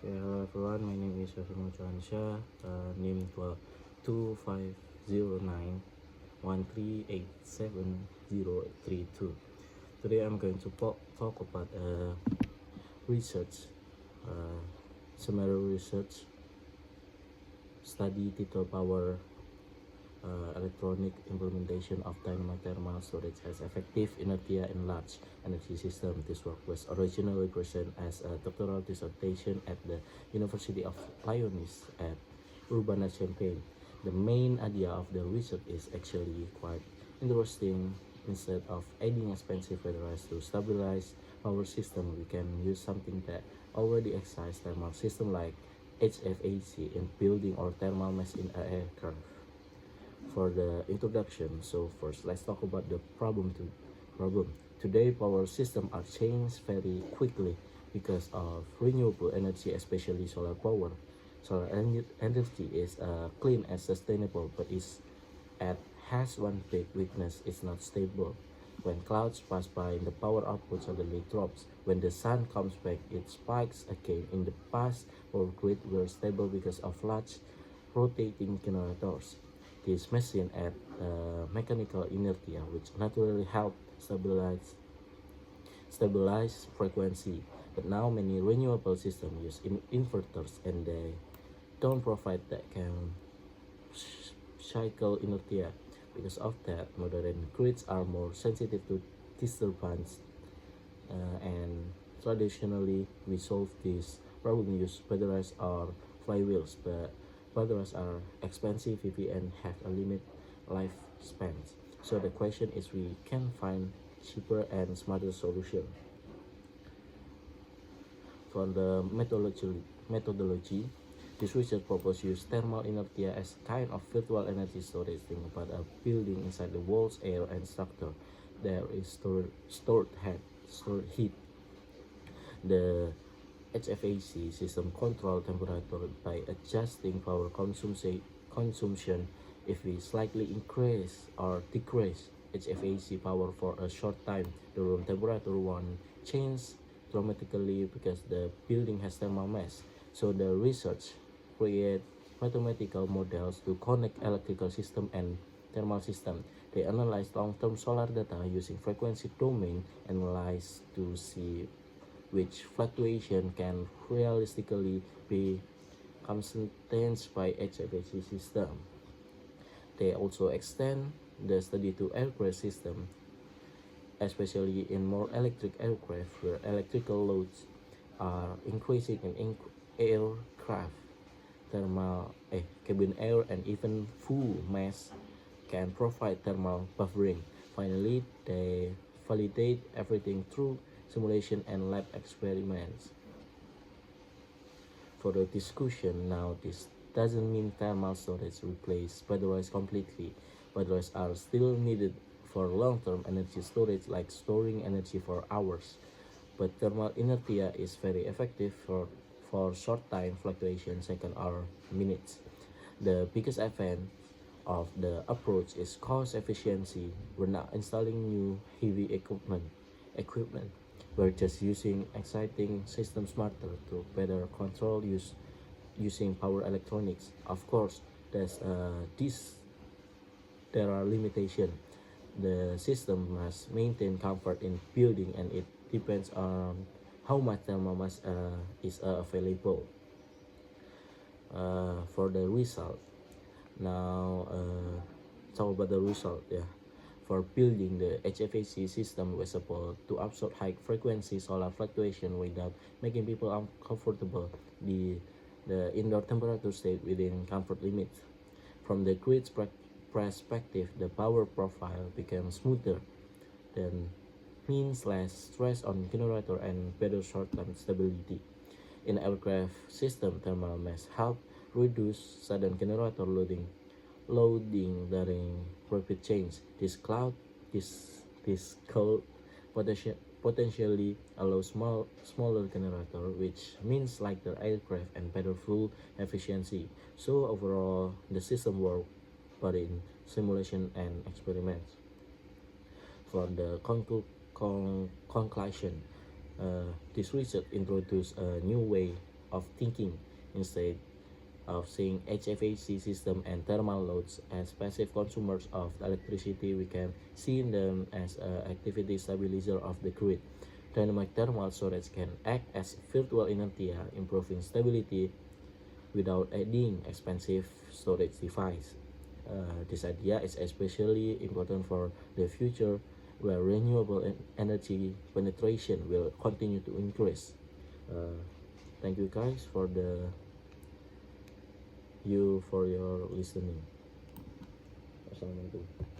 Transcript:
Okay, hello everyone, my name is Yasmin Chansha, NIM 250913870032. Today I'm going to talk about research, uh, summary research study title power electronic implementation of dynamic thermal storage as effective inertia in large energy system. This work was originally presented as a doctoral dissertation at the University of Illinois at Urbana-Champaign. The main idea of the research is actually quite interesting. Instead of adding expensive batteries to stabilize power system, we can use something that already exists, thermal system like HVAC in building or thermal mass in an aircraft. For the introduction, so first let's talk about the problem. Today power systems are changed very quickly because of renewable energy, especially solar power. Solar energy is clean and sustainable, but it has one big weakness: it's not stable. When clouds pass by, the power output suddenly drops. When the sun comes back, it spikes again. In the past, our grid were stable because of large rotating generators. This machine add mechanical inertia, which naturally help stabilize frequency. But now many renewable systems use inverters, and they don't provide that can cycle inertia. Because of that, modern grids are more sensitive to disturbance, and traditionally we solve this problem use batteries or flywheels, but batteries are expensive and have a limit lifespan. So the question is, we can find cheaper and smarter solution. For the methodology, this research purpose use thermal inertia as kind of virtual energy storage. Think about a building inside the walls, air, and structure. There is stored heat. The HVAC system control temperature by adjusting power consumption. If we slightly increase or decrease HVAC power for a short time, the room temperature won't change dramatically because the building has thermal mass. So the research create mathematical models to connect electrical system and thermal system. They analyze long-term solar data using frequency domain analyze to see which fluctuation can realistically be compensated by HVAC system. They also extend the study to aircraft system, especially in more electric aircraft where electrical loads are increasing in aircraft. Cabin air and even full mass can provide thermal buffering. Finally, they validate everything through simulation and lab experiments. For the discussion now, this doesn't mean thermal storage replace batteries completely. Batteries are still needed for long-term energy storage, like storing energy for hours. But thermal inertia is very effective for short time fluctuation, second or minutes. The biggest advantage of the approach is cost efficiency. We're not installing new heavy equipment. We're just using exciting system smarter to better control using power electronics. Of course, there are limitations. The system must maintain comfort in building, and it depends on how much thermal mass is available. For the result, now talk about the result. For building the HVAC system was able to absorb high frequency solar fluctuation without making people uncomfortable. The indoor temperature stayed within comfort limits. From the grid's perspective, the power profile became smoother, then means less stress on generator and better short-term stability. In aircraft system, thermal mass help reduce sudden generator loading during rapid change. This could potentially allow smaller generator, which means lighter aircraft and better fuel efficiency. So overall, the system worked, but in simulation and experiments. For the conclusion, this research introduced a new way of thinking. Instead of seeing HVAC system and thermal loads as passive consumers of electricity, we can see them as an activity stabilizer of the grid. Dynamic thermal storage can act as virtual inertia, improving stability without adding expensive storage device. This idea is especially important for the future, where renewable energy penetration will continue to increase. Uh, Thank you guys for your listening. Assalamualaikum.